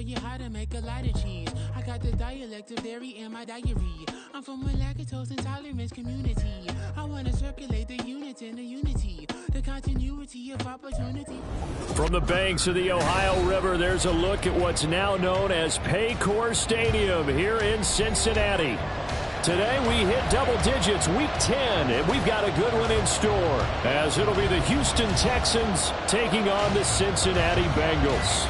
you how to make a lot of cheese. I got the dialect of dairy in my diary. I'm from a lactose intolerance community. I want to circulate the units and the unity, the continuity of opportunity. From the banks of the Ohio River, there's a look at what's now known as Paycor Stadium here in Cincinnati. Today we hit double digits, week 10, and we've got a good one in store, as it'll be the Houston Texans taking on the Cincinnati Bengals.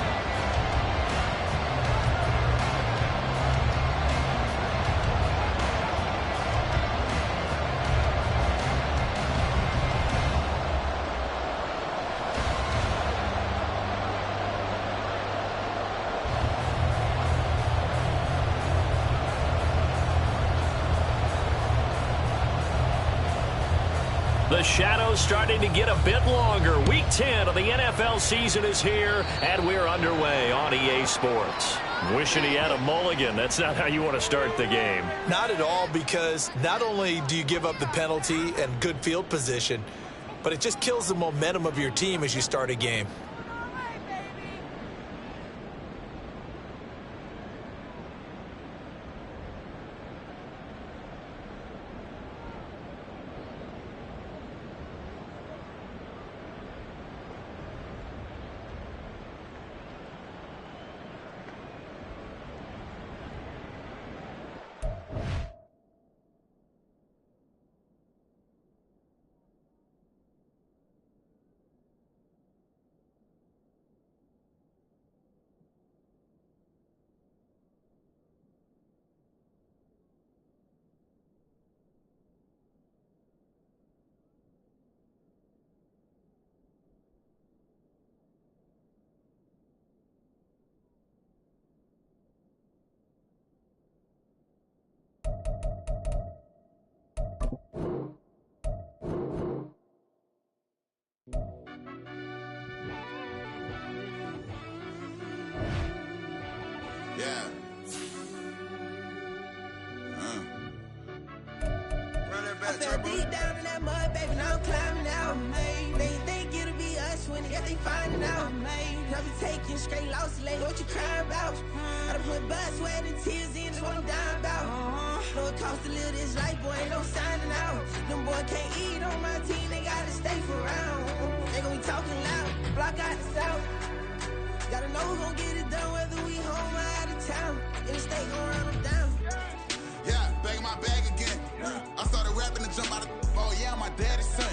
The shadow's starting to get a bit longer. Week 10 of the NFL season is here, and we're underway on EA Sports. Wishing he had a mulligan. That's not how you want to start the game. Not at all, because not only do you give up the penalty and good field position, but it just kills the momentum of your team as you start a game. Yeah. Run that back, I fell deep down in that mud, baby, now I'm climbing out. They think it'll be us when yet they finding out. I be taking straight loss, lady, what you crying about? I done put blood, sweat, and tears in, that's what I'm dying about. Know it costs to live this life, boy, ain't no signing out. Them boy can't eat on my team, they gotta stay for round. They gon' be talking loud, block out the south. Gotta know who gon' get it done, whether we home or out of town. In the state gon' run them down. Yeah, back in my bag again. I started rapping and jump out of oh yeah, my daddy's son.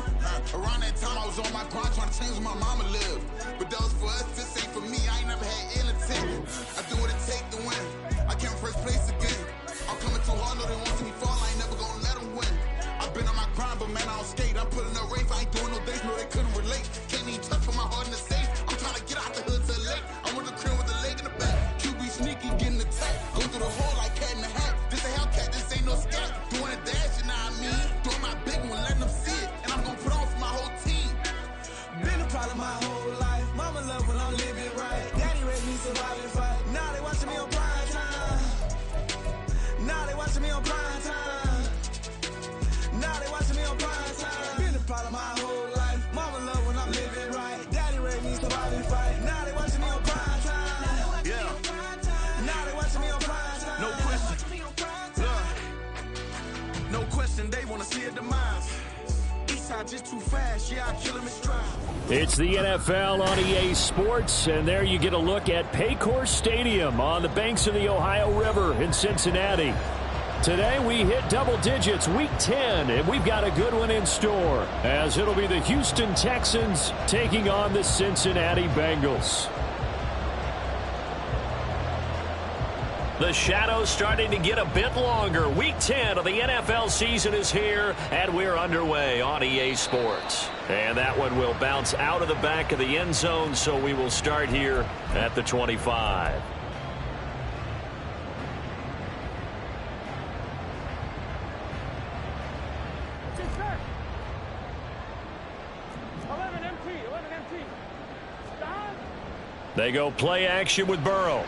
Around that time I was on my grind trying to change where my mama lived. But that was for us, this ain't for me. I ain't never had ill intent. I do what it take to win. I came first place again. I'm coming too hard, no they want to see me fall. I ain't never gonna let them win. I've been on my grind, but man I don't skate. I'm putting up race, I ain't doing no days, no they couldn't relate. Can't even touch for my heart in the safe. I'm trying to get out the hood to the lake. I'm with the crib with the leg in the back. QB sneaky, getting attacked. Go through the hole like cat in the hat. This a Hellcat, this ain't no scat. Doing a dash, you know what I mean? Doing my big one, letting them see it. And I'm gonna put on for my whole team. Been a problem my whole life. Mama love when I'm living right. Daddy raised me survive and fight. Now they watching me on prime time. Now they watching me on prime time. Now they watching me on prime time. Been a problem my whole life. Mama love when I'm living right. Daddy raised me survive and fight. Now they watching me on prime time. Yeah. Now they watching me on prime time. No question. No question, they wanna see a demise. Eastside just too fast, yeah, I kill him in stride. It's the NFL on EA Sports, and there you get a look at Paycor Stadium on the banks of the Ohio River in Cincinnati. Today we hit double digits, week 10, and we've got a good one in store, as it'll be the Houston Texans taking on the Cincinnati Bengals. The shadow's starting to get a bit longer. Week 10 of the NFL season is here, and we're underway on EA Sports. And that one will bounce out of the back of the end zone, so we will start here at the 25. They go play action with Burrow.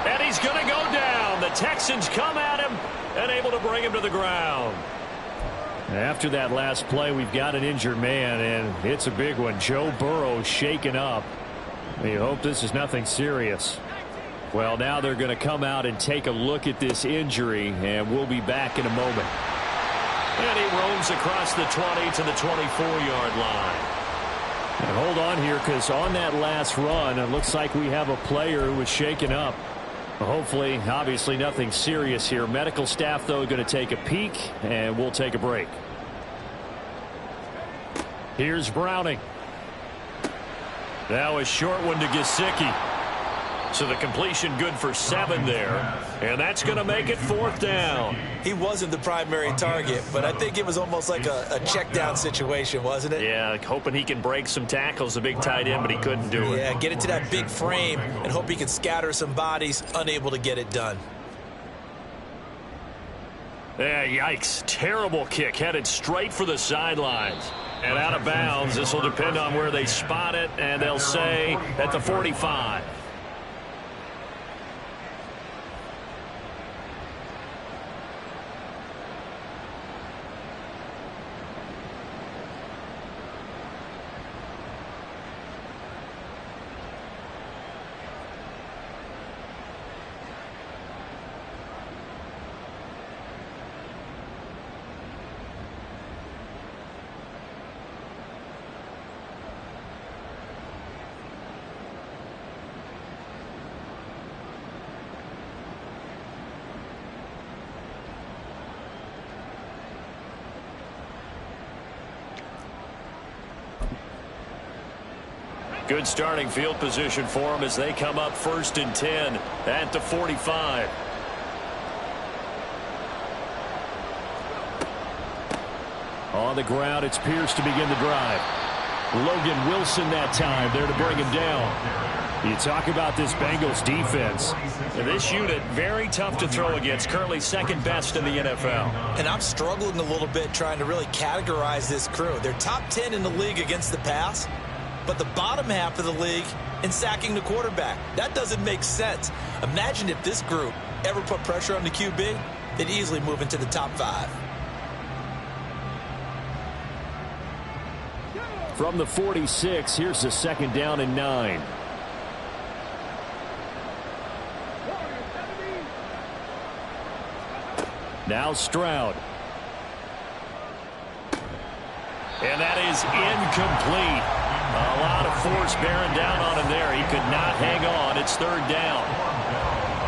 And he's going to go down. The Texans come at him and able to bring him to the ground. After that last play, we've got an injured man, and it's a big one. Joe Burrow shaken up. You hope this is nothing serious. Well, now they're going to come out and take a look at this injury, and we'll be back in a moment. And he roams across the 20 to the 24-yard line. And hold on here, because on that last run, it looks like we have a player who was shaken up. Hopefully, obviously nothing serious here. Medical staff, though, going to take a peek, and we'll take a break. Here's Browning. That was short one to Gesicki. So the completion good for 7 there. And that's going to make it 4th down. He wasn't the primary target, but I think it was almost like a check down situation, wasn't it? Yeah, hoping he can break some tackles, a big tight end, but he couldn't do it. Yeah, get it to that big frame and hope he can scatter some bodies, unable to get it done. Yeah, yikes. Terrible kick, headed straight for the sidelines. And out of bounds. This will depend on where they spot it, and they'll say at the 45. Good starting field position for them as they come up 1st and 10 at the 45. On the ground, it's Pierce to begin the drive. Logan Wilson that time there to bring him down. You talk about this Bengals defense. And this unit, very tough to throw against, currently 2nd best in the NFL. And I'm struggling a little bit trying to really categorize this crew. They're top 10 in the league against the pass, but the bottom half of the league in sacking the quarterback. That doesn't make sense. Imagine if this group ever put pressure on the QB, they'd easily move into the top 5. From the 46, here's the 2nd down and 9. Now Stroud. And that is incomplete. A lot of force bearing down on him there. He could not hang on. It's 3rd down.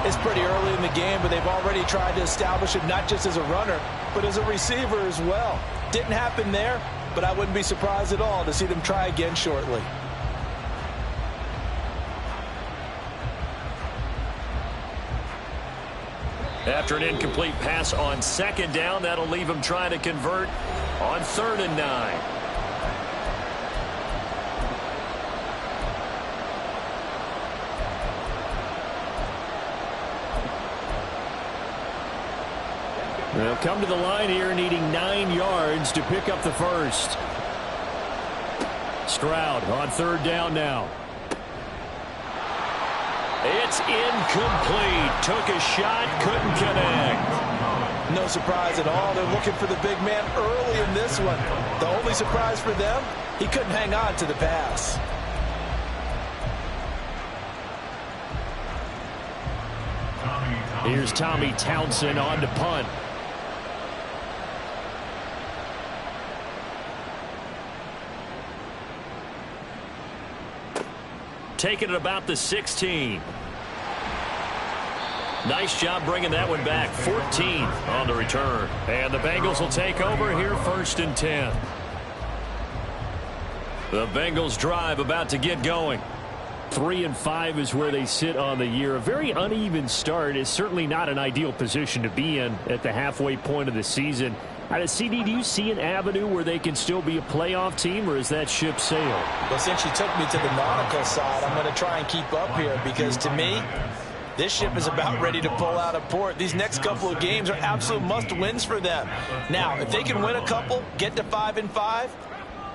It's pretty early in the game, but they've already tried to establish him not just as a runner, but as a receiver as well. Didn't happen there, but I wouldn't be surprised at all to see them try again shortly. After an incomplete pass on 2nd down, that'll leave him trying to convert on 3rd and 9. They'll come to the line here needing 9 yards to pick up the first. Stroud on 3rd down now. It's incomplete. Took a shot, couldn't connect. No surprise at all. They're looking for the big man early in this one. The only surprise for them, he couldn't hang on to the pass. Here's Tommy Townsend on to punt. Taking it about the 16. Nice job bringing that one back. 14 on the return. And the Bengals will take over here 1st and 10. The Bengals drive about to get going. 3-5 is where they sit on the year. A very uneven start is certainly not an ideal position to be in at the halfway point of the season. CD, do you see an avenue where they can still be a playoff team, or is that ship sailed? Well, since you took me to the nautical side, I'm going to try and keep up here because, to me, this ship is about ready to pull out of port. These next couple of games are absolute must-wins for them. Now, if they can win a couple, get to 5-5,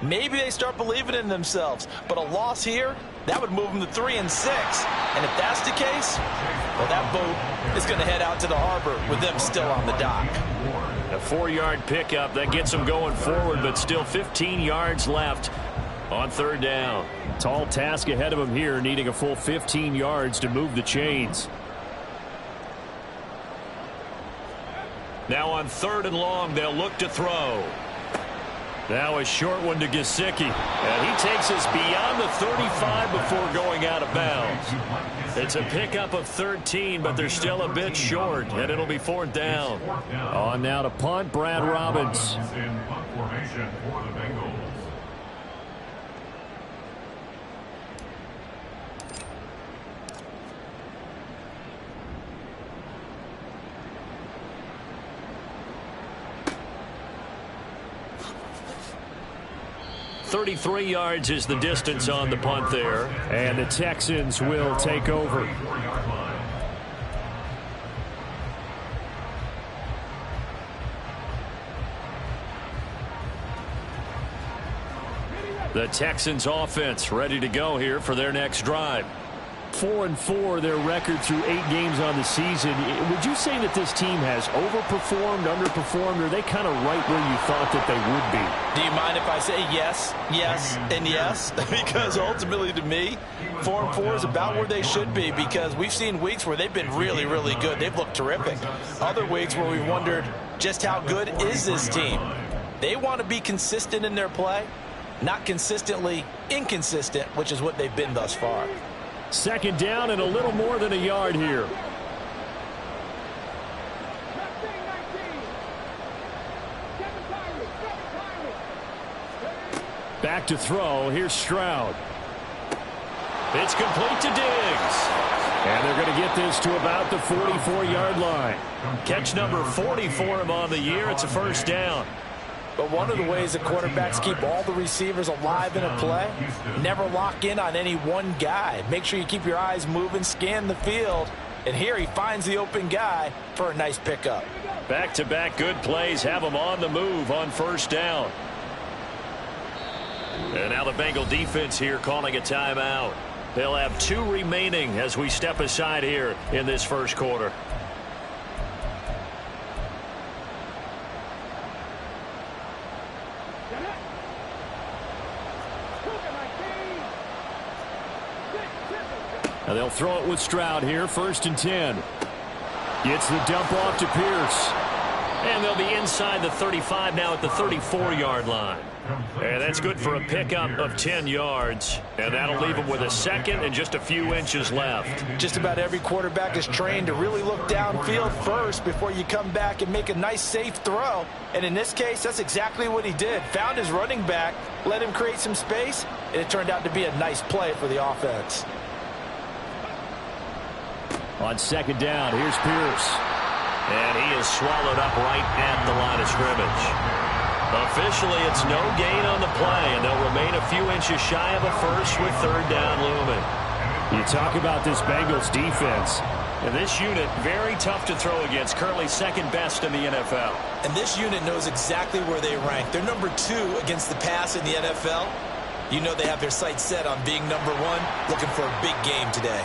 maybe they start believing in themselves. But a loss here, that would move them to 3-6. And if that's the case, well, that boat is going to head out to the harbor with them still on the dock. A 4-yard pickup that gets them going forward, but still 15 yards left on third down. Tall task ahead of him here, needing a full 15 yards to move the chains. Now on third and long, they'll look to throw. Now a short one to Gesicki. And he takes us beyond the 35 before going out of bounds. It's a pickup of 13, but they're still a bit short, and it'll be fourth down. On now to punt, Brad Robbins. .33 yards is the distance on the punt there. And the Texans will take over. The Texans offense ready to go here for their next drive. 4-4 their record through 8 games on the season. Would you say that this team has overperformed, underperformed, or are they kind of right where you thought that they would be? Do you mind if I say yes, yes, and yes? Because ultimately to me, 4-4 is about where they should be, because we've seen weeks where they've been really, really good. They've looked terrific. Other weeks where we've wondered just how good is this team. They want to be consistent in their play, not consistently inconsistent, which is what they've been thus far. Second down and a little more than a yard here. Back to throw. Here's Stroud. It's complete to Diggs. And they're going to get this to about the 44-yard line. Catch number 40 for him on the year. It's a first down. But one of the ways that quarterbacks keep all the receivers alive in a play, never lock in on any one guy. Make sure you keep your eyes moving, scan the field. And here he finds the open guy for a nice pickup. Back-to-back good plays have him on the move on first down. And now the Bengal defense here calling a timeout. They'll have 2 remaining as we step aside here in this first quarter. Now they'll throw it with Stroud here, 1st and 10. Gets the dump off to Pierce. And they'll be inside the 35 now at the 34-yard line. And that's good for a pickup of 10 yards. And that'll leave them with a second and just a few inches left. Just about every quarterback is trained to really look downfield first before you come back and make a nice, safe throw. And in this case, that's exactly what he did. Found his running back, let him create some space, and it turned out to be a nice play for the offense. On second down, here's Pierce. And he is swallowed up right at the line of scrimmage. Officially, it's no gain on the play, and they'll remain a few inches shy of a first with third down looming. You talk about this Bengals defense. And this unit, very tough to throw against, currently second best in the NFL. And this unit knows exactly where they rank. They're number 2 against the pass in the NFL. You know they have their sights set on being number 1, looking for a big game today.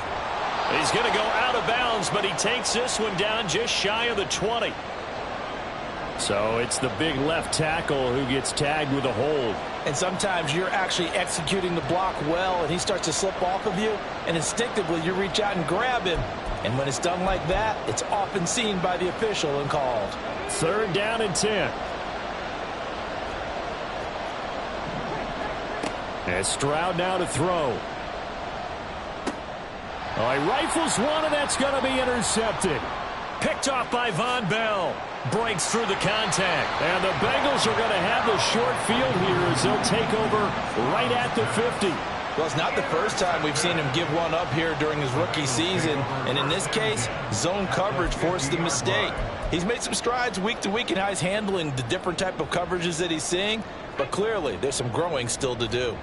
He's going to go out of bounds, but he takes this one down just shy of the 20. So it's the big left tackle who gets tagged with a hold. And sometimes you're actually executing the block well, and he starts to slip off of you, and instinctively you reach out and grab him. And when it's done like that, it's often seen by the official and called. Third down and 10. And Stroud now to throw. Oh, he rifles one, and that's going to be intercepted. Picked off by Von Bell. Breaks through the contact. And the Bengals are going to have the short field here as they'll take over right at the 50. Well, it's not the first time we've seen him give one up here during his rookie season. And in this case, zone coverage forced the mistake. He's made some strides week to week in how he's handling the different type of coverages that he's seeing. But clearly, there's some growing still to do.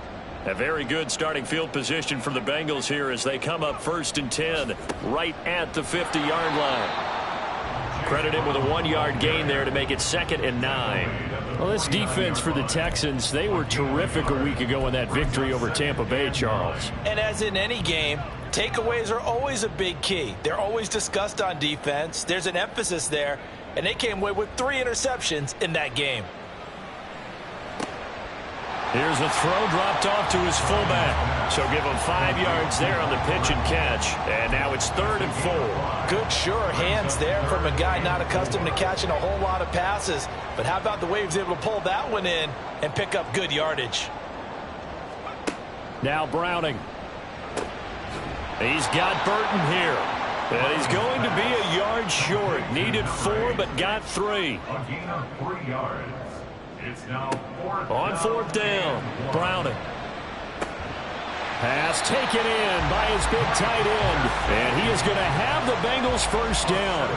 A very good starting field position for the Bengals here as they come up 1st and 10 right at the 50-yard line. Credit him with a 1-yard gain there to make it 2nd and 9. Well, this defense for the Texans, they were terrific a week ago in that victory over Tampa Bay, Charles. And as in any game, takeaways are always a big key. They're always discussed on defense. There's an emphasis there, and they came away with 3 interceptions in that game. Here's a throw dropped off to his fullback. So give him 5 yards there on the pitch and catch. And now it's 3rd and 4. Good, sure hands there from a guy not accustomed to catching a whole lot of passes. But how about the way he was able to pull that one in and pick up good yardage? Now Browning. He's got Burton here. And he's going to be a yard short. Needed 4, but got 3. A gain of 3 yards. It's now 4th On 4th down, Browning. Pass taken in by his big tight end. And he is going to have the Bengals first down.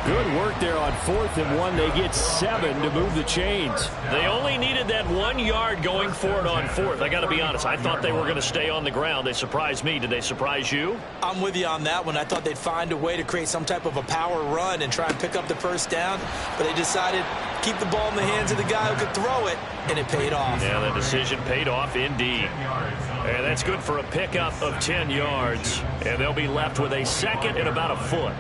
Good work there on 4th and 1. They get 7 to move the chains. They only needed that 1 yard going for it on 4th. I got to be honest. I thought they were going to stay on the ground. They surprised me. Did they surprise you? I'm with you on that one. I thought they'd find a way to create some type of a power run and try and pick up the first down. But they decided to keep the ball in the hands of the guy who could throw it, and it paid off. Yeah, the decision paid off indeed. And that's good for a pickup of 10 yards. And they'll be left with a 2nd and about a foot.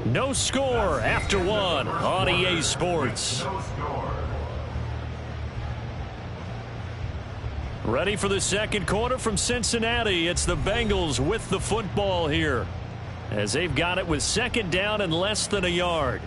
No score after 1 on EA Sports. Ready for the second quarter from Cincinnati. It's the Bengals with the football here, as they've got it with 2nd down and less than a yard.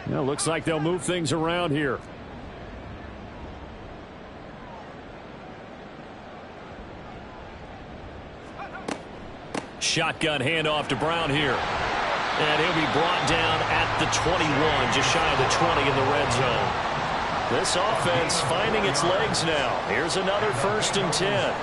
Well, looks like they'll move things around here. Shotgun handoff to Brown here. And he'll be brought down at the 21, just shy of the 20 in the red zone. This offense finding its legs now. Here's another 1st and 10.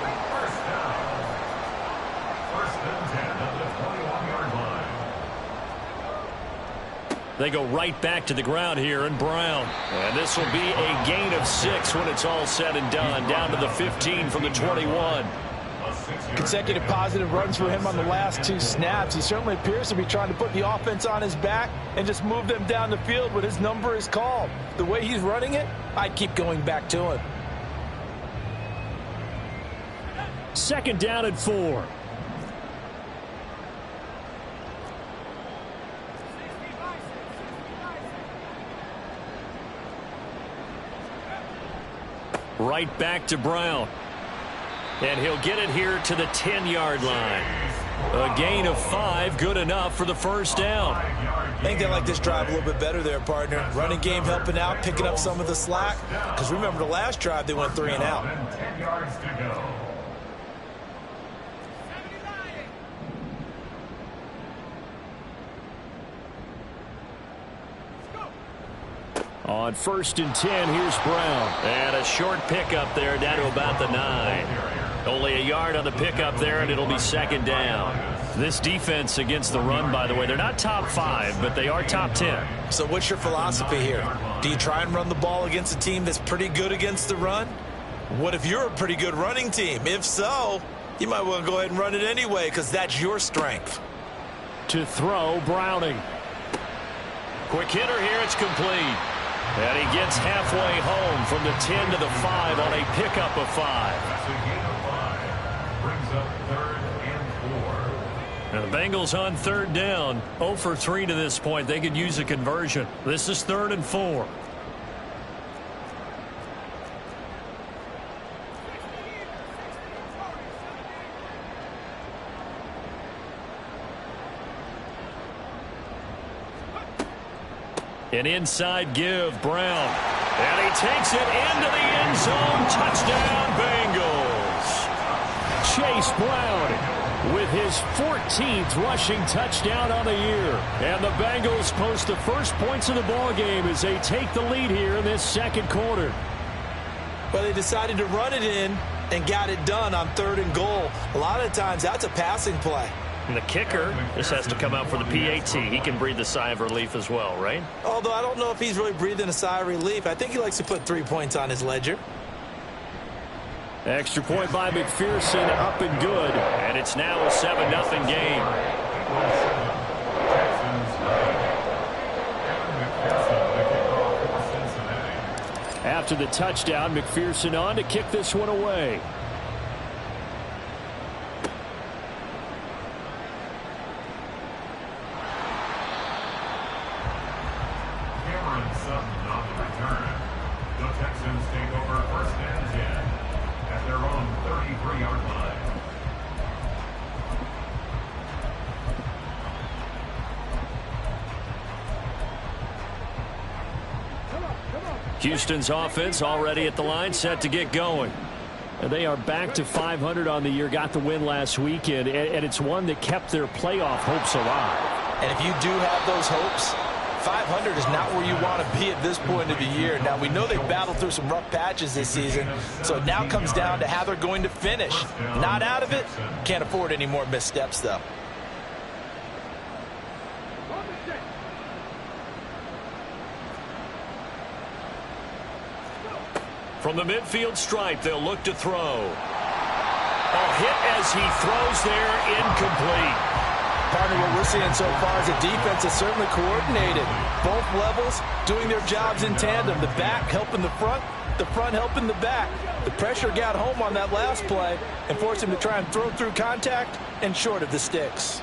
They go right back to the ground here, and Brown. And this will be a gain of 6 when it's all said and done. Down to the 15 from the 21. Consecutive positive runs for him on the last 2 snaps. He certainly appears to be trying to put the offense on his back and just move them down the field when his number is called. The way he's running it, I'd keep going back to him. 2nd down and 4. Right back to Brown. And he'll get it here to the 10-yard line. A gain of 5, good enough for the first down. I think they like this drive a little bit better there, partner. Running game helping out, picking up some of the slack. Because remember, the last drive, they went 3 and out. 10 yards to go. On 1st and 10, here's Brown. And a short pickup there down to about the 9. Only a yard on the pickup there, and it'll be 2nd down. This defense against the run, by the way, they're not top 5, but they are top 10. So what's your philosophy here? Do you try and run the ball against a team that's pretty good against the run? What if you're a pretty good running team? If so, you might want to go ahead and run it anyway, because that's your strength. To throw, Browning. Quick hitter here, it's complete. And he gets halfway home from the 10 to the 5 on a pickup of 5. That's a gain of 5. Brings up 3rd and 4. And the Bengals on 3rd down. 0 for 3 to this point. They could use a conversion. This is 3rd and 4. An inside give, Brown. And he takes it into the end zone. Touchdown, Bengals. Chase Brown with his 14th rushing touchdown on the year. And the Bengals post the first points of the ball game as they take the lead here in this 2nd quarter. Well, they decided to run it in and got it done on 3rd and goal. A lot of times, that's a passing play. And the kicker just has to come out for the PAT. He can breathe a sigh of relief as well, right? Although I don't know if he's really breathing a sigh of relief. I think he likes to put 3 points on his ledger. Extra point by McPherson, up and good. And it's now a 7-0 game. After the touchdown, McPherson on to kick this one away. Houston's offense already at the line, set to get going. And they are back to 500 on the year, got the win last weekend, and it's one that kept their playoff hopes alive. And if you do have those hopes, 500 is not where you want to be at this point of the year. Now, we know they battled through some rough patches this season, so it now comes down to how they're going to finish. Not out of it, can't afford any more missteps, though. From the midfield stripe, they'll look to throw. A hit as he throws there, incomplete. Partner, what we're seeing so far is the defense is certainly coordinated. Both levels doing their jobs in tandem. The back helping the front helping the back. The pressure got home on that last play and forced him to try and throw through contact and short of the sticks.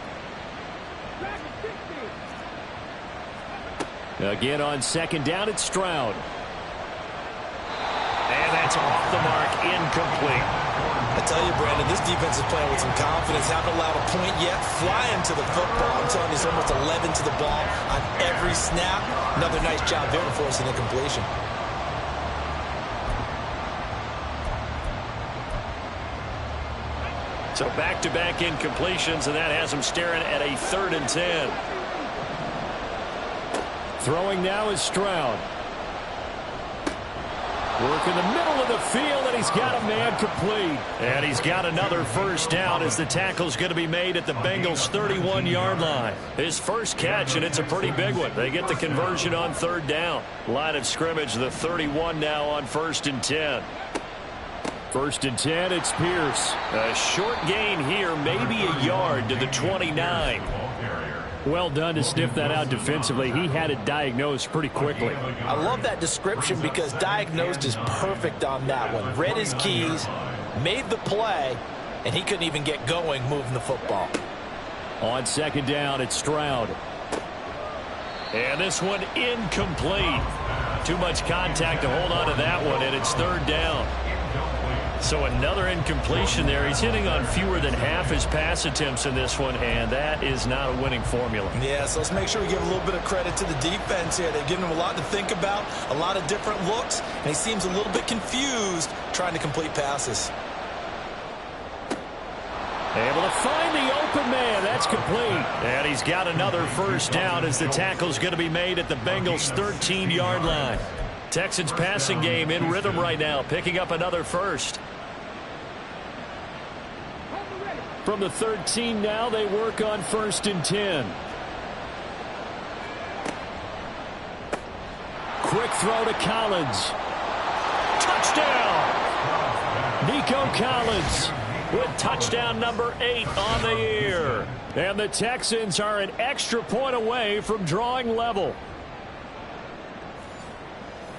Again on second down, it's Stroud. And that's off the mark, incomplete. I tell you, Brandon, this defense is playing with some confidence. Haven't allowed a point yet. Flying to the football. I'm telling you, it's almost 11 to the ball on every snap. Another nice job there to force an incompletion. So back-to-back incompletions, and that has them staring at a 3rd and 10. Throwing now is Stroud. Work in the middle of the field, and he's got a man complete. And he's got another first down as the tackle's going to be made at the Bengals' 31-yard line. His first catch, and it's a pretty big one. They get the conversion on 3rd down. Line of scrimmage, the 31 now on 1st and 10. 1st and 10, it's Pierce. A short gain here, maybe a yard to the 29. Well done to sniff that out defensively. He had it diagnosed pretty quickly. I love that description because diagnosed is perfect on that one. Read his keys, made the play, and he couldn't even get going moving the football. On 2nd down, it's Stroud. And this one incomplete. Too much contact to hold on to that one, and it's 3rd down. So another incompletion there. He's hitting on fewer than half his pass attempts in this one, and that is not a winning formula. Yeah, so let's make sure we give a little bit of credit to the defense here. They've given him a lot to think about, a lot of different looks, and he seems a little bit confused trying to complete passes. Able to find the open man. That's complete. And he's got another first down as the tackle's going to be made at the Bengals' 13-yard line. Texans passing game in rhythm right now, picking up another first. From the 13 now, they work on 1st and 10. Quick throw to Collins. Touchdown! Nico Collins with touchdown number 8 on the year. And the Texans are an extra point away from drawing level.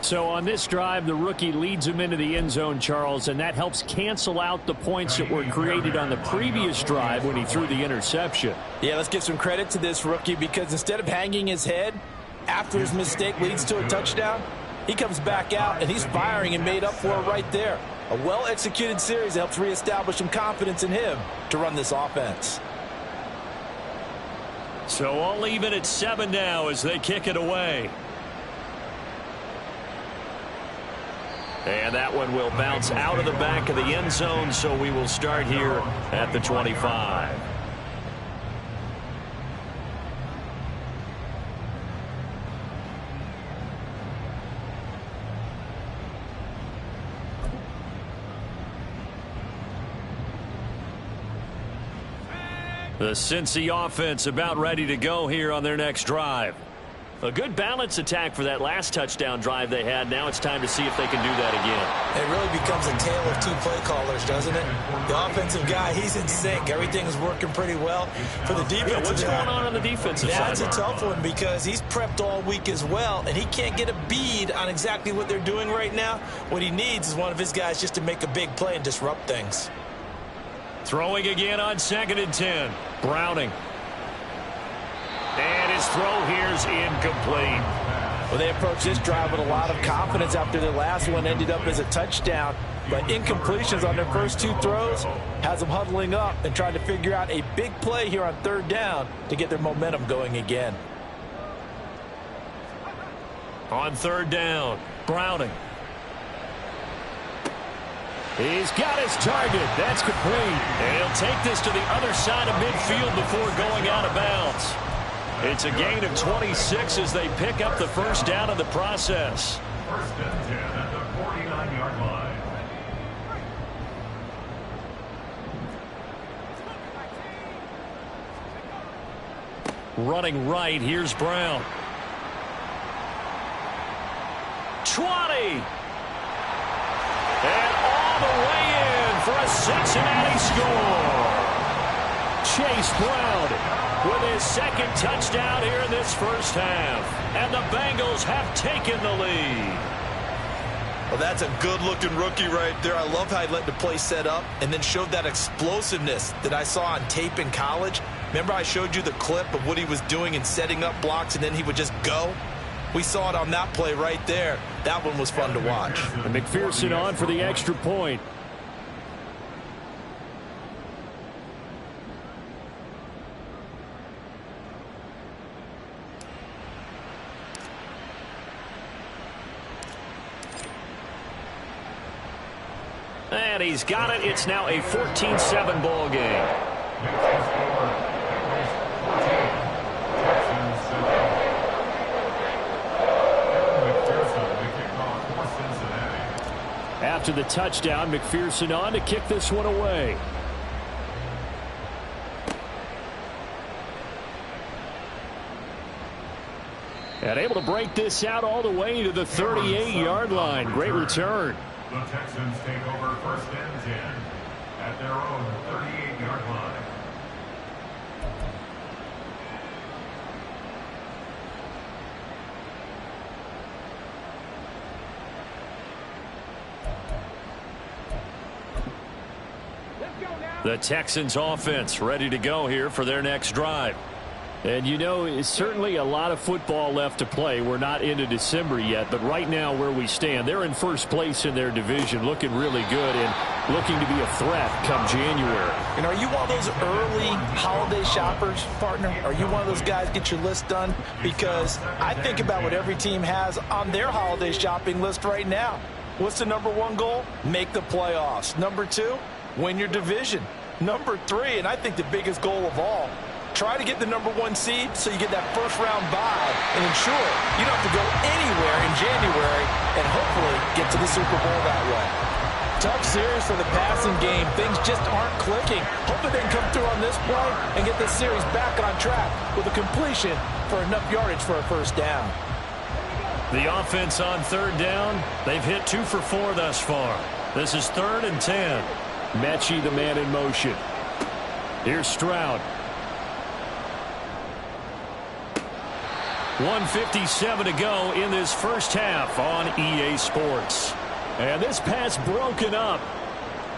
So on this drive, the rookie leads him into the end zone, Charles, and that helps cancel out the points that were created on the previous drive when he threw the interception. Yeah, let's give some credit to this rookie because instead of hanging his head after his mistake leads to a touchdown, he comes back out and he's firing and made up for it right there. A well-executed series helps reestablish some confidence in him to run this offense. So all even at 7 now as they kick it away. And that one will bounce out of the back of the end zone, so we will start here at the 25. The Cincy offense about ready to go here on their next drive. A good balance attack for that last touchdown drive they had. Now it's time to see if they can do that again. It really becomes a tale of two play callers, doesn't it? The offensive guy, he's in sync. Everything is working pretty well. For the defensive what's going on the defensive side? That's a tough one because he's prepped all week as well, and he can't get a bead on exactly what they're doing right now. What he needs is one of his guys just to make a big play and disrupt things. Throwing again on 2nd and 10. Browning. And his throw here's incomplete. Well, they approached this drive with a lot of confidence after their last one ended up as a touchdown. But incompletions on their first 2 throws has them huddling up and trying to figure out a big play here on 3rd down to get their momentum going again. On 3rd down, Browning. He's got his target. That's complete. And he'll take this to the other side of midfield before going out of bounds. It's a gain of 26 as they pick up the first down in the process. 1st and 10 at the 49-yard line. Running right, here's Brown. 20. And all the way in for a Cincinnati score. Chase Brown with his 2nd touchdown here in this first half. And the Bengals have taken the lead. Well, that's a good-looking rookie right there. I love how he let the play set up and then showed that explosiveness that I saw on tape in college. Remember I showed you the clip of what he was doing and setting up blocks, and then he would just go? We saw it on that play right there. That one was fun to watch. And McPherson on for the extra point. And he's got it. It's now a 14-7 ball game. After the touchdown, McPherson on to kick this one away. And able to break this out all the way to the 38-yard line. Great return. The Texans take over 1st and 10 at their own 38-yard line. The Texans offense ready to go here for their next drive. And you know, it's certainly a lot of football left to play. We're not into December yet, but right now where we stand, they're in first place in their division, looking really good and looking to be a threat come January. And are you one of those early holiday shoppers, partner? Are you one of those guys get your list done? Because I think about what every team has on their holiday shopping list right now. What's the #1 goal? Make the playoffs. #2, win your division. #3, and I think the biggest goal of all, try to get the #1 seed so you get that first-round bye and ensure you don't have to go anywhere in January and hopefully get to the Super Bowl that way. Tough series for the passing game. Things just aren't clicking. Hopefully they can come through on this play and get this series back on track with a completion for enough yardage for a first down. The offense on 3rd down, they've hit 2 for 4 thus far. This is 3rd and 10. Mechie, the man in motion. Here's Stroud. 1:57 to go in this first half on EA Sports. And this pass broken up.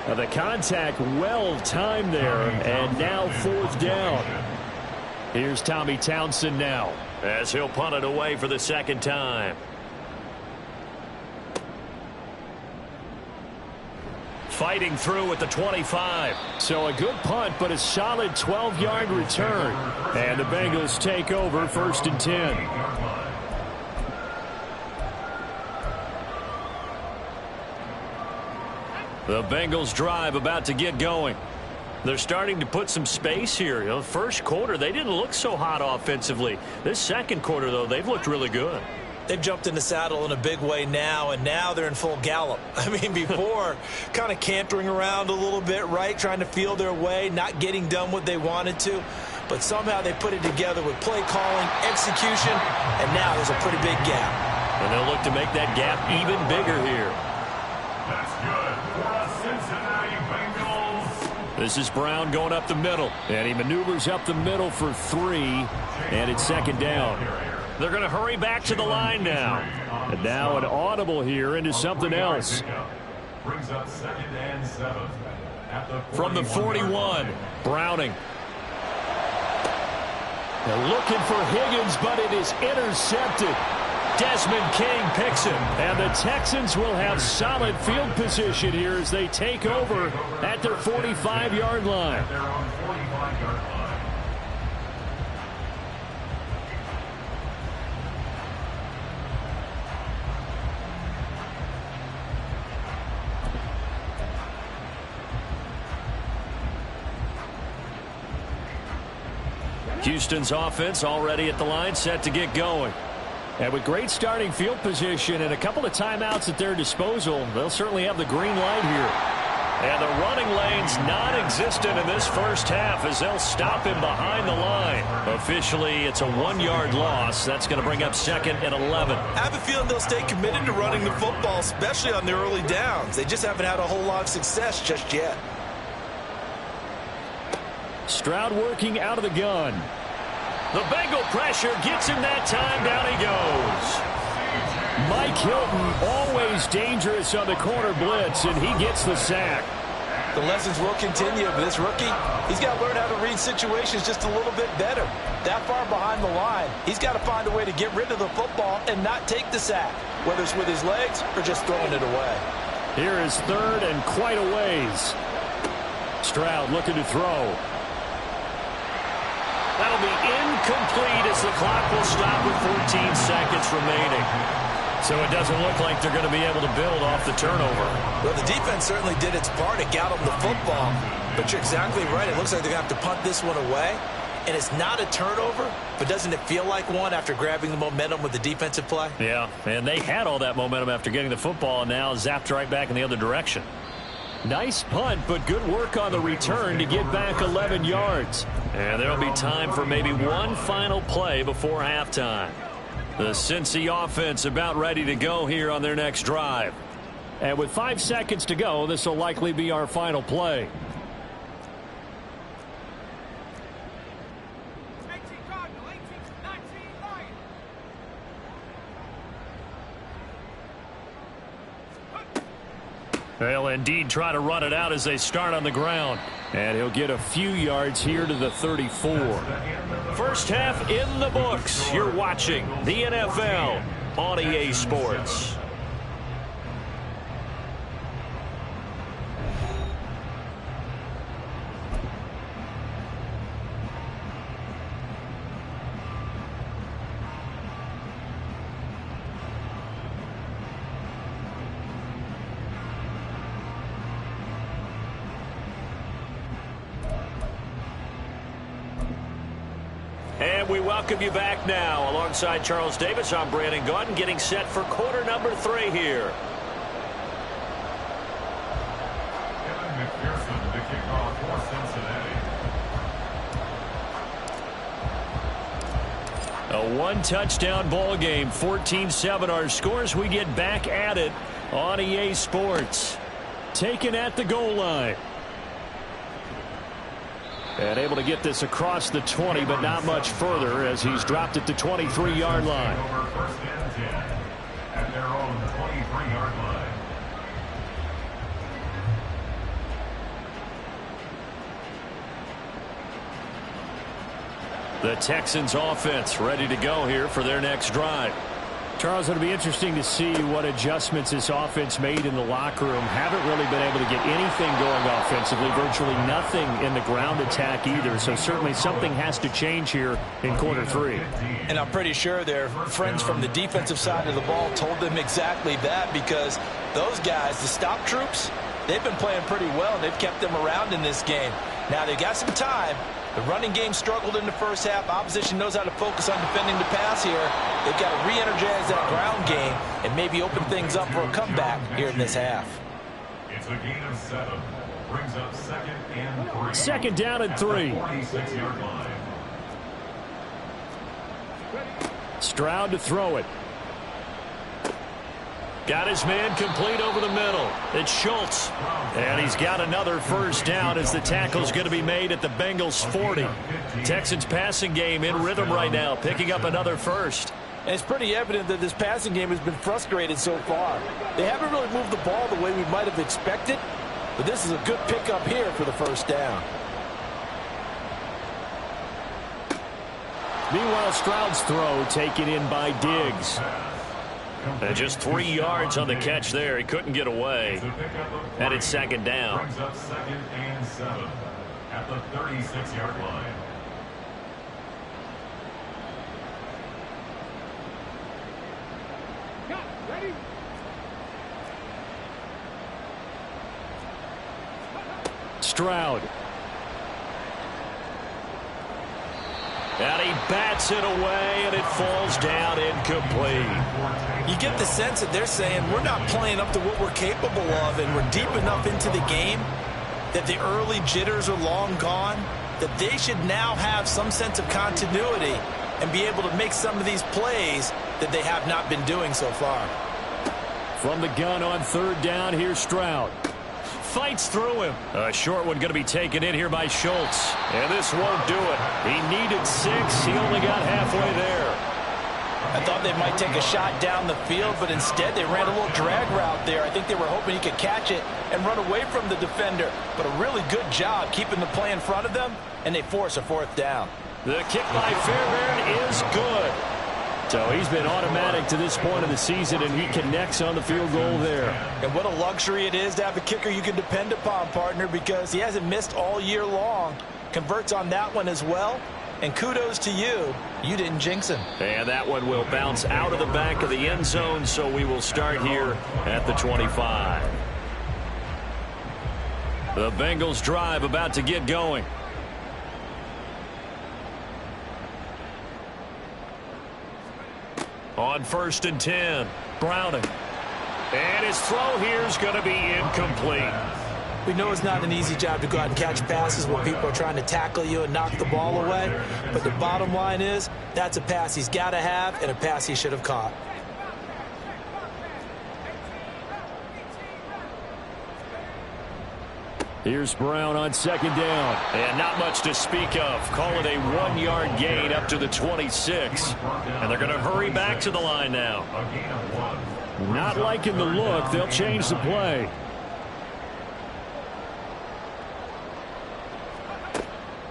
The contact well timed there, and now 4th down. Here's Tommy Townsend now, as he'll punt it away for the 2nd time. Fighting through at the 25. So a good punt, but a solid 12-yard return. And the Bengals take over 1st and 10. The Bengals drive about to get going. They're starting to put some space here. You know, first quarter, they didn't look so hot offensively. This second quarter, though, they've looked really good. They've jumped in the saddle in a big way now, and now they're in full gallop. I mean, before, kind of cantering around a little bit, right, trying to feel their way, not getting done what they wanted to. but somehow they put it together with play calling, execution, and now there's a pretty big gap. And they'll look to make that gap even bigger here. That's good for the Cincinnati Bengals. This is Brown going up the middle, and he maneuvers up the middle for 3, and it's second down. They're going to hurry back to the line now. And now an audible here into something else. Brings up 2nd and 7. From the 41, Browning. They're looking for Higgins, but it is intercepted. Desmond King picks him. And the Texans will have solid field position here as they take over at their 45-yard line. They're on 45-yard line. Houston's offense already at the line, set to get going. And with great starting field position and a couple of timeouts at their disposal, they'll certainly have the green light here. And the running lane's non-existent in this first half as they'll stop him behind the line. Officially, it's a 1-yard loss. That's going to bring up 2nd and 11. I have a feeling they'll stay committed to running the football, especially on the early downs. They just haven't had a whole lot of success just yet. Stroud working out of the gun. The Bengal pressure gets him that time. Down he goes. Mike Hilton, always dangerous on the corner blitz, and he gets the sack. The lessons will continue, but this rookie, he's got to learn how to read situations just a little bit better. That far behind the line, he's got to find a way to get rid of the football and not take the sack, whether it's with his legs or just throwing it away. Here is 3rd and quite a ways. Stroud looking to throw. That'll be incomplete as the clock will stop with 14 seconds remaining. So it doesn't look like they're going to be able to build off the turnover. Well, the defense certainly did its part. It got them the football. But you're exactly right. It looks like they're going to have to punt this one away. And it's not a turnover, but doesn't it feel like one after grabbing the momentum with the defensive play? Yeah, and they had all that momentum after getting the football and now zapped right back in the other direction. Nice punt, but good work on the return to get back 11 yards. And there'll be time for maybe one final play before halftime. The Cincy offense about ready to go here on their next drive. And with 5 seconds to go, this will likely be our final play. They'll indeed try to run it out as they start on the ground. And he'll get a few yards here to the 34. First half in the books. You're watching the NFL on EA Sports. And we welcome you back now. Alongside Charles Davis, I'm Brandon Gaudin, getting set for quarter number 3 here. Kevin McPherson, the kickoff for Cincinnati. A 1-touchdown ball game, 14-7 our scores. We get back at it on EA Sports. Taken at the goal line. And able to get this across the 20, but not much further as he's dropped it to 23-yard line. Over 1st and 10 at their own 23-yard line. The Texans offense ready to go here for their next drive. Charles, it'll be interesting to see what adjustments this offense made in the locker room. Haven't really been able to get anything going offensively, virtually nothing in the ground attack either. So certainly something has to change here in quarter 3. And I'm pretty sure their friends from the defensive side of the ball told them exactly that, because those guys, the stop troops, they've been playing pretty well. They've kept them around in this game. Now they've got some time. The running game struggled in the first half. Opposition knows how to focus on defending the pass here. They've got to re-energize that ground game and maybe open things up for a comeback here in this half. It's a gain of 7. Brings up 2nd and 3. Second down and 3. 46-yard line. Stroud to throw it. Got his man complete over the middle. It's Schultz. And he's got another first down as the tackle's going to be made at the Bengals 40. Texans passing game in rhythm right now, picking up another first. And it's pretty evident that this passing game has been frustrated so far. They haven't really moved the ball the way we might have expected, but this is a good pickup here for the first down. Meanwhile, Stroud's throw taken in by Diggs. And just 3 yards on the catch there. He couldn't get away. And it's second down. Brings up 2nd and 7 at the 36-yard line. Stroud. And he bats it away, and it falls down incomplete. You get the sense that they're saying we're not playing up to what we're capable of, and we're deep enough into the game that the early jitters are long gone, that they should now have some sense of continuity and be able to make some of these plays that they have not been doing so far. From the gun on third down, here's Stroud. Fights through him. A short one going to be taken in here by Schultz. And this won't do it. He needed 6. He only got halfway there. I thought they might take a shot down the field, but instead they ran a little drag route there. I think they were hoping he could catch it and run away from the defender. But a really good job keeping the play in front of them, and they force a fourth down. The kick by Fairbairn is good. So he's been automatic to this point of the season, and he connects on the field goal there. And what a luxury it is to have a kicker you can depend upon, partner, because he hasn't missed all year long. Converts on that one as well. And kudos to you. You didn't jinx him. And that one will bounce out of the back of the end zone, so we will start here at the 25. The Bengals drive about to get going. On 1st and 10, Browning. And his throw here is going to be incomplete. We know it's not an easy job to go out and catch passes when people are trying to tackle you and knock the ball away. But the bottom line is, that's a pass he's got to have and a pass he should have caught. Here's Brown on 2nd down. And not much to speak of. Call it a 1-yard gain up to the 26. And they're going to hurry back to the line now. Not liking the look. They'll change the play.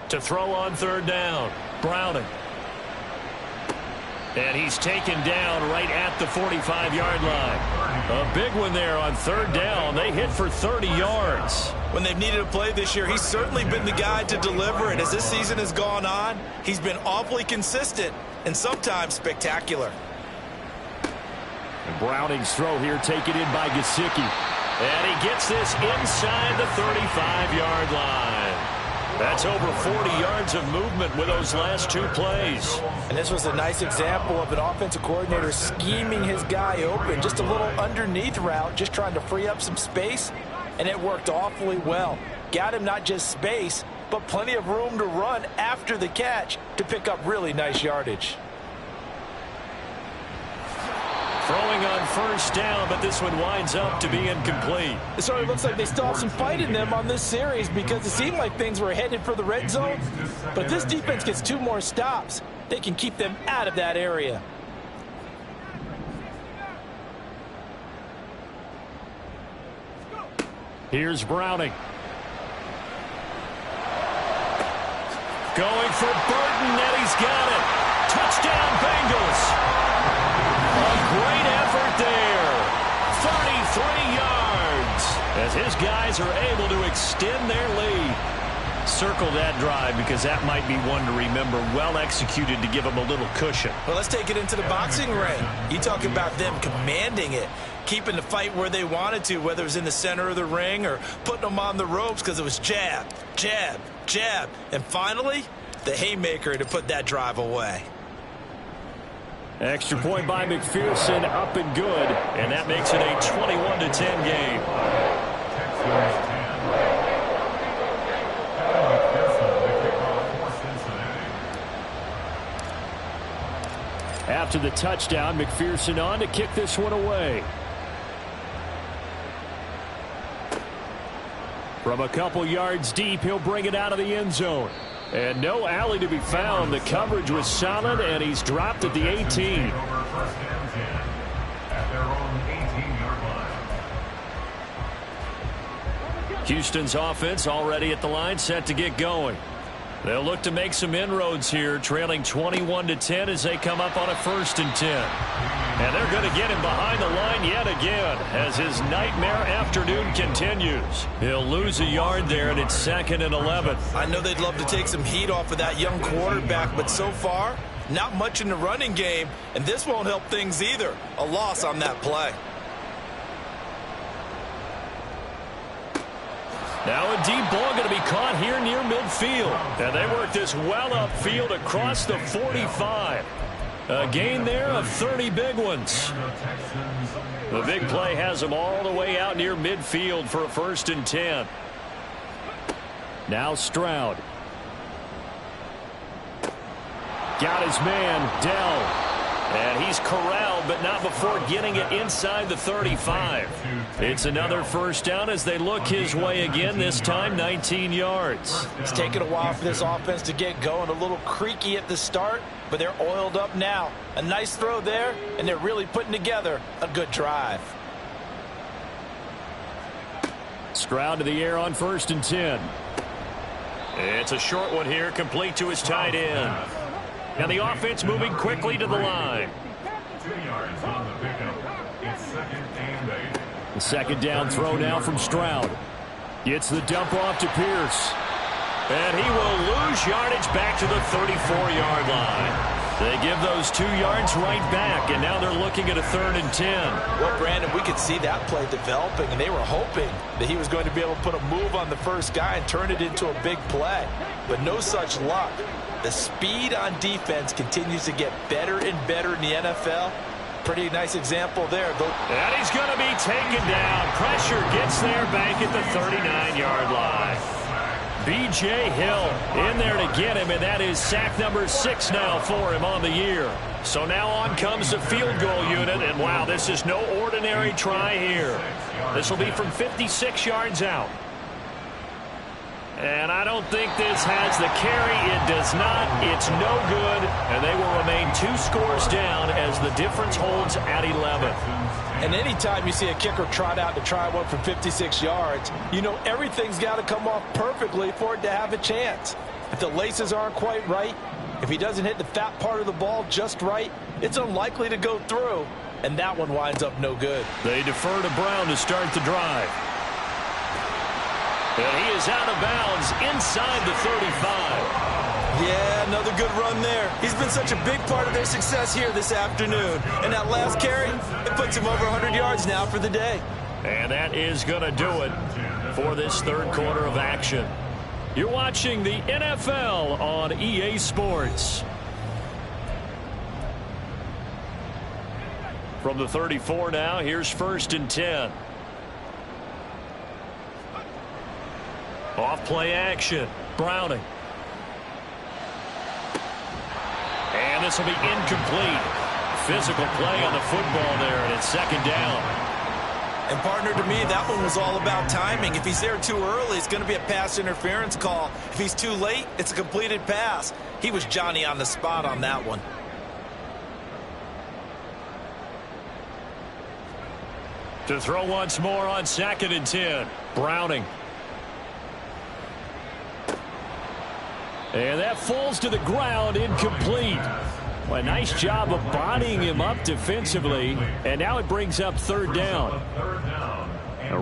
To throw on 3rd down, Browning. And he's taken down right at the 45-yard line. A big one there on 3rd down. They hit for 30 yards. When they've needed a play this year, he's certainly been the guy to deliver it. As this season has gone on, he's been awfully consistent and sometimes spectacular. And Browning's throw here taken in by Gesicki. And he gets this inside the 35-yard line. That's over 40 yards of movement with those last 2 plays. And this was a nice example of an offensive coordinator scheming his guy open. Just a little underneath route, just trying to free up some space, and it worked awfully well. Got him not just space, but plenty of room to run after the catch to pick up really nice yardage. Throwing on 1st down, but this one winds up to be incomplete. It certainly looks like they still have some fight in them on this series because it seemed like things were headed for the red zone. But if this defense gets 2 more stops, they can keep them out of that area. Here's Browning. Going for Burton, and he's got it. Touchdown, Bengals. A great effort there. 33 yards as his guys are able to extend their lead. Circle that drive because that might be one to remember. Well executed to give them a little cushion. Well, let's take it into the boxing ring. You talk about them commanding it, keeping the fight where they wanted to, whether it was in the center of the ring or putting them on the ropes because it was jab, jab, jab. And finally, the haymaker to put that drive away. Extra point by McPherson, up and good. And that makes it a 21-10 game. After the touchdown, McPherson on to kick this one away. From a couple yards deep, he'll bring it out of the end zone. And no alley to be found. The coverage was solid, and he's dropped at the 18. Houston's offense already at the line, set to get going. They'll look to make some inroads here, trailing 21-10 as they come up on a 1st and 10. And they're going to get him behind the line yet again as his nightmare afternoon continues. He'll lose a yard there, and it's 2nd and 11. I know they'd love to take some heat off of that young quarterback, but so far, not much in the running game, and this won't help things either. A loss on that play. Now a deep ball going to be caught here near midfield. And they work this well upfield across the 45. A gain there of 30 big ones. The big play has them all the way out near midfield for a 1st and 10. Now Stroud. Got his man, Dell. And he's corralled, but not before getting it inside the 35. It's another 1st down as they look his way again, this time 19 yards. It's taken a while for this offense to get going. A little creaky at the start, but they're oiled up now. A nice throw there, and they're really putting together a good drive. Stroud to the air on 1st and 10. It's a short one here, complete to his tight end. And the offense moving quickly to the line. 2 yards on the pickup. It's 2nd and 8. The 2nd down throw now from Stroud. Gets the dump off to Pierce. And he will lose yardage back to the 34-yard line. They give those 2 yards right back, and now they're looking at a 3rd and 10. Well, Brandon, we could see that play developing, and they were hoping that he was going to be able to put a move on the first guy and turn it into a big play. But no such luck. The speed on defense continues to get better and better in the NFL. Pretty nice example there. And he's going to be taken down. Pressure gets there back at the 39-yard line. B.J. Hill in there to get him, and that is sack number 6 now for him on the year. So now on comes the field goal unit, and wow, this is no ordinary try here. This will be from 56 yards out. And I don't think this has the carry. It does not. It's no good. And they will remain 2 scores down as the difference holds at 11. And anytime you see a kicker trot out to try one from 56 yards, you know everything's got to come off perfectly for it to have a chance. If the laces aren't quite right, if he doesn't hit the fat part of the ball just right, it's unlikely to go through. And that one winds up no good. They defer to Brown to start the drive. And he is out of bounds inside the 35. Yeah, another good run there. He's been such a big part of their success here this afternoon. And that last carry, it puts him over 100 yards now for the day. And that is going to do it for this 3rd quarter of action. You're watching the NFL on EA Sports. From the 34 now, here's 1st and 10. Off play action. Browning. And this will be incomplete. Physical play on the football there, and it's 2nd down. And partner, to me, that one was all about timing. If he's there too early, it's going to be a pass interference call. If he's too late, it's a completed pass. He was Johnny on the spot on that one. To throw once more on 2nd and 10. Browning. And that falls to the ground, incomplete. Well, a nice job of bodying him up defensively. And now it brings up 3rd down.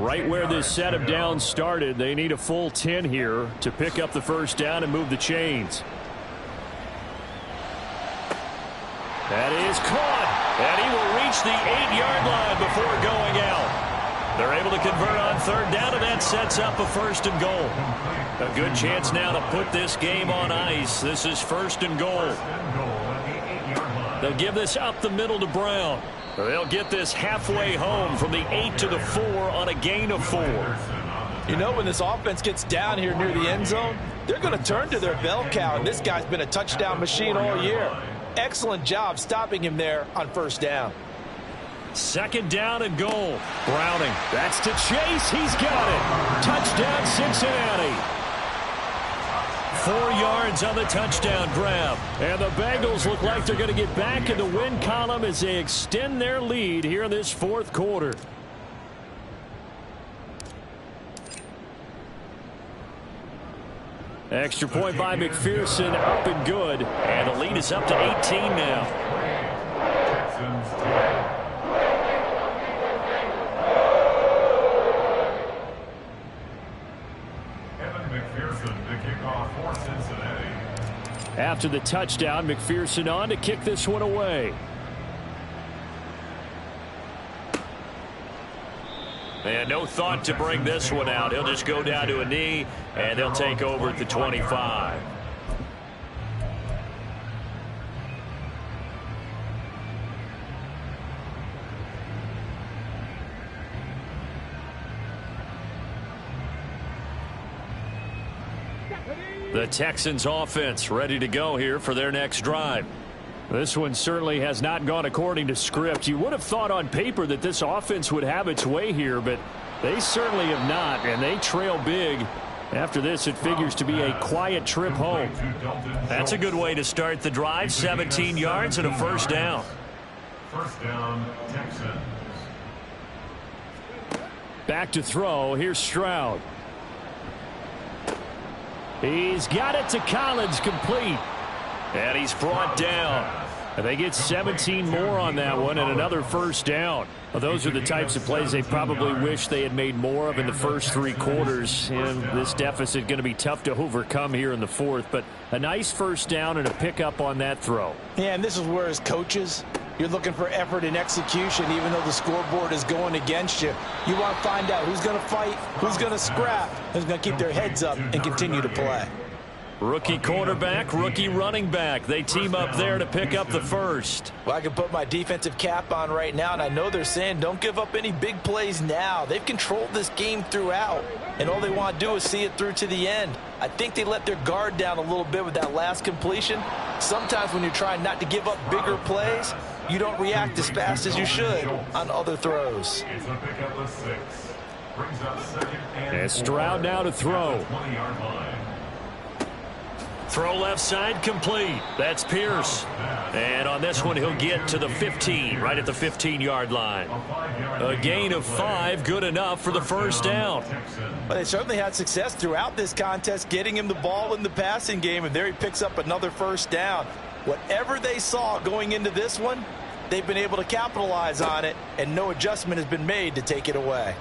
Right where this set of downs started, they need a full 10 here to pick up the 1st down and move the chains. That is caught. And he will reach the 8-yard line before going out. They're able to convert on 3rd down, and that sets up a 1st and goal. A good chance now to put this game on ice. This is 1st and goal. They'll give this up the middle to Brown. They'll get this halfway home from the 8 to the 4 on a gain of 4. You know, when this offense gets down here near the end zone, they're going to turn to their bell cow, and this guy's been a touchdown machine all year. excellent job stopping him there on first down. Second down and goal. Browning. That's to Chase. He's got it. Touchdown, Cincinnati. 4 yards on the touchdown grab. And the Bengals look like they're going to get back in the win column as they extend their lead here in this fourth quarter. Extra point by McPherson, up and good. And the lead is up to 18 now. After the touchdown, McPherson on to kick this one away. And no thought to bring this one out. He'll just go down to a knee, and they'll take over at the 25. The Texans offense ready to go here for their next drive. This one certainly has not gone according to script. You would have thought on paper that this offense would have its way here, but they certainly have not, and they trail big. After this, it figures to be a quiet trip home. That's a good way to start the drive. 17 yards and a first down. First down, Texans. Back to throw. Here's Stroud. He's got it to Collins, complete. And he's brought down. And they get 17 more on that one and another first down. Well, those are the types of plays they probably wish they had made more of in the first 3 quarters. And this deficit going to be tough to overcome here in the fourth. But a nice first down and a pickup on that throw. Yeah, and this is where as coaches, you're looking for effort and execution even though the scoreboard is going against you. You want to find out who's going to fight, who's going to scrap, who's going to keep their heads up and continue to play. Rookie quarterback, rookie running back. They team up there to pick up the first. Well, I can put my defensive cap on right now, and I know they're saying don't give up any big plays now. They've controlled this game throughout, and all they want to do is see it through to the end. I think they let their guard down a little bit with that last completion. Sometimes when you're trying not to give up bigger plays, you don't react as fast as you should on other throws. It's a pickup of 6. Brings up second and Stroud now to throw. 20-yard line. Throw left side, complete. That's Pierce. And on this one, he'll get to the 15, right at the 15-yard line. A gain of 5, good enough for the first down. Well, they certainly had success throughout this contest, getting him the ball in the passing game, and there he picks up another first down. Whatever they saw going into this one, they've been able to capitalize on it, and no adjustment has been made to take it away.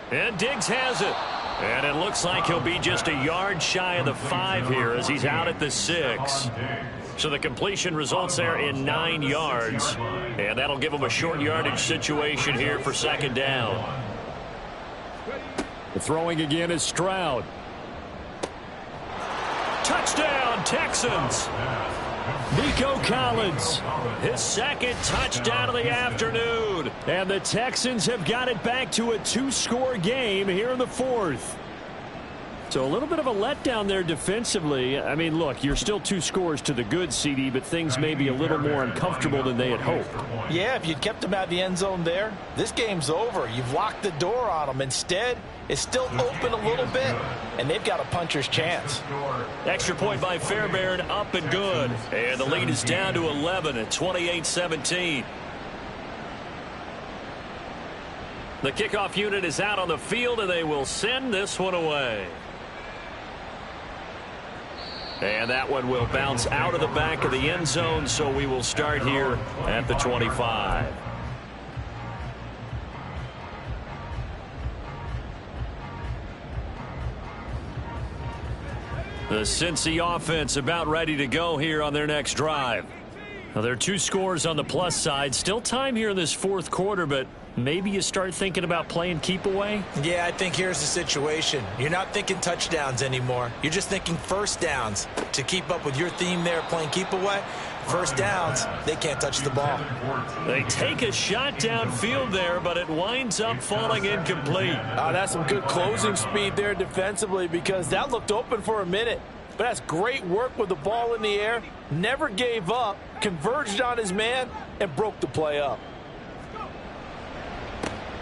And Diggs has it. And it looks like he'll be just a yard shy of the 5 here as he's out at the 6. So the completion results there in 9 yards. And that'll give him a short yardage situation here for second down. The throwing again is Stroud. Touchdown, Texans. Nico Collins, his second touchdown of the afternoon. And the Texans have got it back to a 2-score game here in the fourth. So a little bit of a letdown there defensively. I mean, look, you're still 2 scores to the good, CD, but things may be a little more uncomfortable than they had hoped. Yeah, if you'd kept them out of the end zone there, this game's over. You've locked the door on them. Instead, it's still open a little bit, and they've got a puncher's chance. Extra point by Fairbairn, up and good. And the lead is down to 11 at 28-17. The kickoff unit is out on the field, and they will send this one away. And that one will bounce out of the back of the end zone, so we will start here at the 25. The Cincy offense about ready to go here on their next drive. Now, there are 2 scores on the plus side. Still time here in this fourth quarter, but maybe you start thinking about playing keep away? Yeah, I think here's the situation. You're not thinking touchdowns anymore. You're just thinking first downs. To keep up with your theme there, playing keep away, first downs, they can't touch the ball. They take a shot downfield there, but it winds up falling incomplete. That's some good closing speed there defensively because that looked open for a minute. but that's great work with the ball in the air, never gave up, converged on his man, and broke the play up.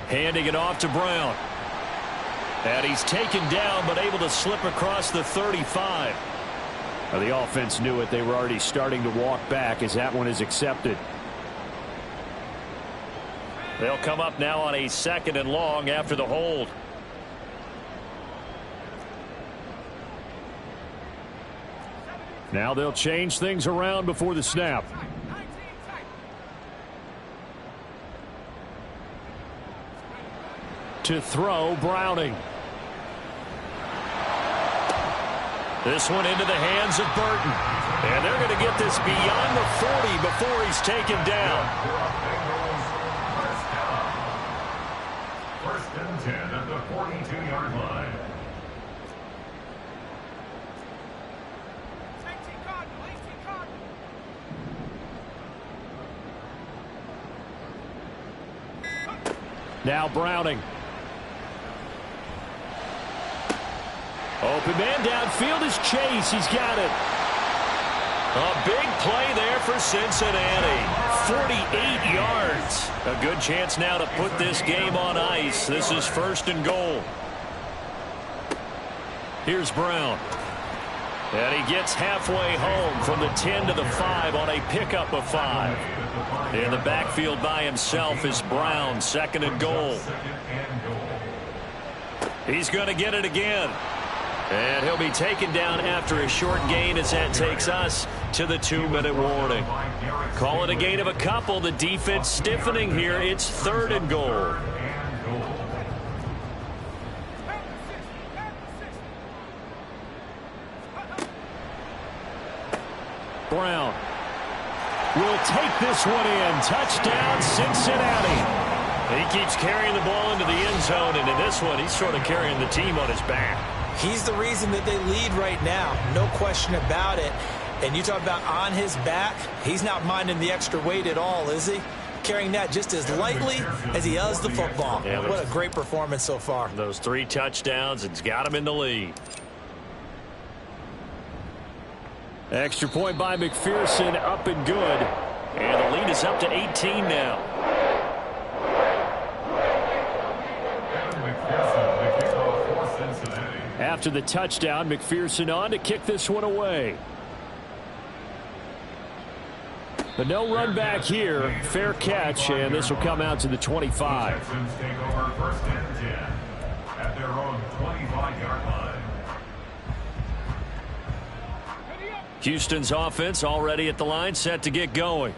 Handing it off to Brown. And he's taken down, but able to slip across the 35. Now, the offense knew it. They were already starting to walk back as that one is accepted. They'll come up now on a 2nd and long after the hold. Now they'll change things around before the snap. To throw, Browning. This one into the hands of Burton. And they're going to get this beyond the 40 before he's taken down. First and 10 at the 42-yard line. Now Browning. Open man downfield is Chase. He's got it. A big play there for Cincinnati. 48 yards. A good chance now to put this game on ice. This is 1st and goal. Here's Brown. And he gets halfway home from the 10 to the 5 on a pickup of 5. In the backfield by himself is Brown, 2nd and goal. He's going to get it again. And he'll be taken down after a short gain as that takes us to the 2-minute warning. Call it a gain of a couple. The defense stiffening here. It's 3rd and goal. Brown will take this one in. Touchdown, Cincinnati. He keeps carrying the ball into the end zone, and in this one, he's sort of carrying the team on his back. He's the reason that they lead right now. No question about it. And you talk about on his back, he's not minding the extra weight at all, is he? Carrying that just as lightly as he does the football. Yeah, what a great performance so far. Those 3 touchdowns, it's got him in the lead. Extra point by McPherson, up and good. And the lead is up to 18 now. After the touchdown, McPherson on to kick this one away. But no run back here. Fair catch, and this will come out to the 25. Texans take over 1st and 10 at their own 25-yard line. Houston's offense already at the line, set to get going.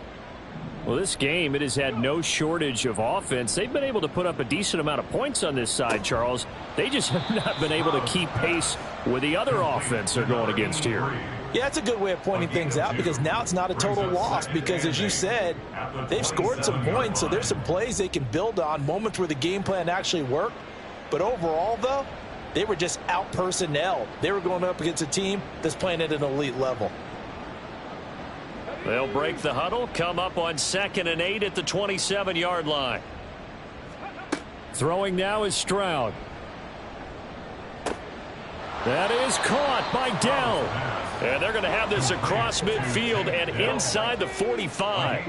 Well, this game, it has had no shortage of offense. They've been able to put up a decent amount of points on this side, Charles. They just have not been able to keep pace with the other offense they're going against here. Yeah, that's a good way of pointing things out, because now it's not a total loss, because as you said, they've scored some points, so there's some plays they can build on, moments where the game plan actually worked. But overall, though, they were just out-personnelled. They were going up against a team that's playing at an elite level. They'll break the huddle, come up on 2nd and 8 at the 27-yard line. Throwing now is Stroud. That is caught by Dell. And they're going to have this across midfield and inside the 45.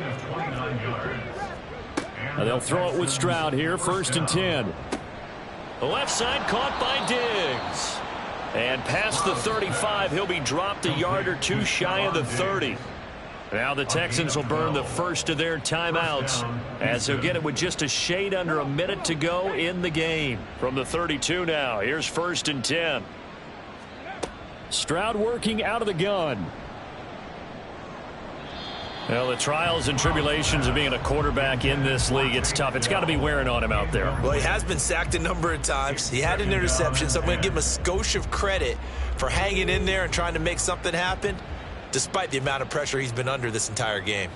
Now they'll throw it with Stroud here, 1st and 10. The left side caught by Diggs. And past the 35, he'll be dropped a yard or 2 shy of the 30. Now the Texans will burn the first of their timeouts as they'll get it with just a shade under a minute to go in the game. From the 32 now, here's 1st and 10. Stroud working out of the gun. Well, the trials and tribulations of being a quarterback in this league, it's tough. It's got to be wearing on him out there. Well, he has been sacked a number of times. He had an interception, so I'm going to give him a skosh of credit for hanging in there and trying to make something happen, despite the amount of pressure he's been under this entire game.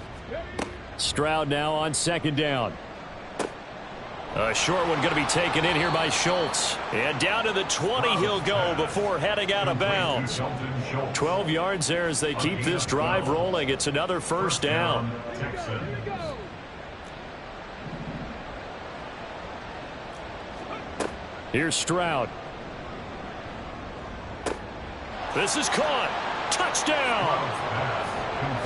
Stroud now on 2nd down. A short one going to be taken in here by Schultz. And down to the 20 he'll go before heading out of bounds. 12 yards there as they keep this drive rolling. It's another 1st down. Here's Stroud. This is caught. Touchdown!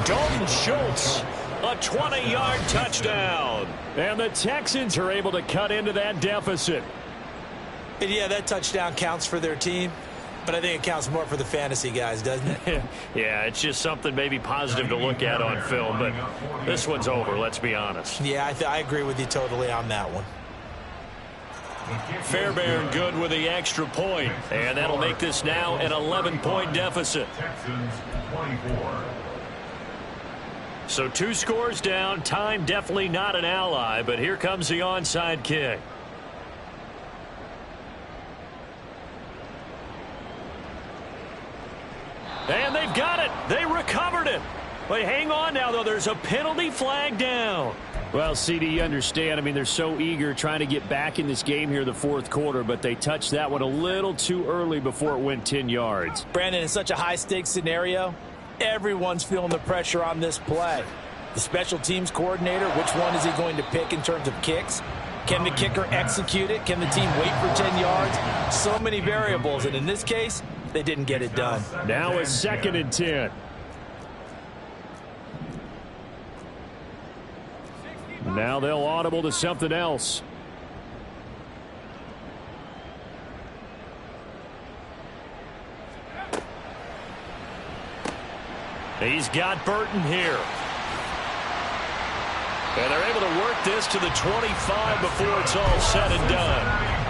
Dalton Schultz, a 20-yard touchdown. And the Texans are able to cut into that deficit. And yeah, that touchdown counts for their team, but I think it counts more for the fantasy guys, doesn't it? Yeah, it's just something maybe positive to look at on film, but this one's over, let's be honest. Yeah, I agree with you totally on that one. Fairbairn good with the extra point, and that'll make this now an 11-point deficit. Texans 24. So 2 scores down, time definitely not an ally, but here comes the onside kick. And they've got it. They recovered it. But hang on now, though. There's a penalty flag down. Well, CD, you understand. I mean, they're so eager trying to get back in this game here in the fourth quarter, but they touched that one a little too early before it went 10 yards. Brandon, in such a high-stakes scenario, everyone's feeling the pressure on this play. The special teams coordinator, which one is he going to pick in terms of kicks? Can the kicker execute it? Can the team wait for 10 yards? So many variables, and in this case, they didn't get it done. Now a 2nd and 10. Now they'll audible to something else. He's got Burton here. And they're able to work this to the 25 before it's all said and done.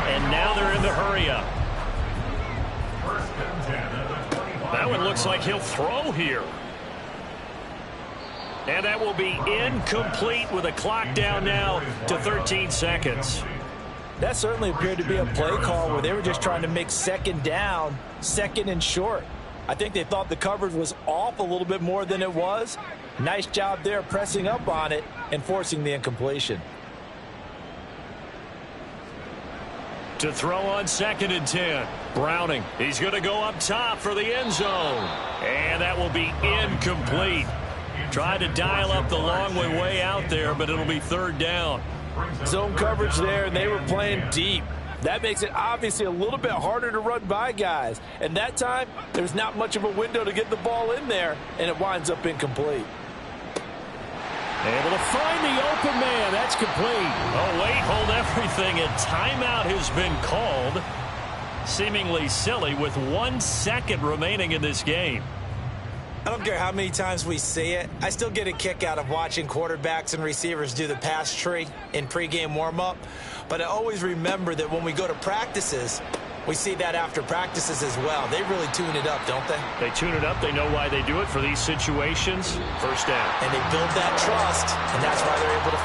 And now they're in the hurry-up. That one looks like he'll throw here. And that will be incomplete with a clock down now to 13 seconds. That certainly appeared to be a play call where they were just trying to make 2nd down, 2nd and short. I think they thought the coverage was off a little bit more than it was. Nice job there pressing up on it and forcing the incompletion. To throw on 2nd and 10. Browning. He's going to go up top for the end zone. And that will be incomplete. Tried to dial up the long way out there, but it'll be 3rd down. Zone coverage there, and they were playing deep. That makes it obviously a little bit harder to run by guys. And that time, there's not much of a window to get the ball in there, and it winds up incomplete. Able to find the open man. That's complete. Oh, wait, hold everything. A timeout has been called. Seemingly silly with 1 second remaining in this game. I don't care how many times we see it. I still get a kick out of watching quarterbacks and receivers do the pass tree in pregame warm-up. But I always remember that when we go to practices, we see that after practices as well. They really tune it up, don't they? They tune it up. They know why they do it for these situations. 1st down. And they build that trust, and that's why they're able to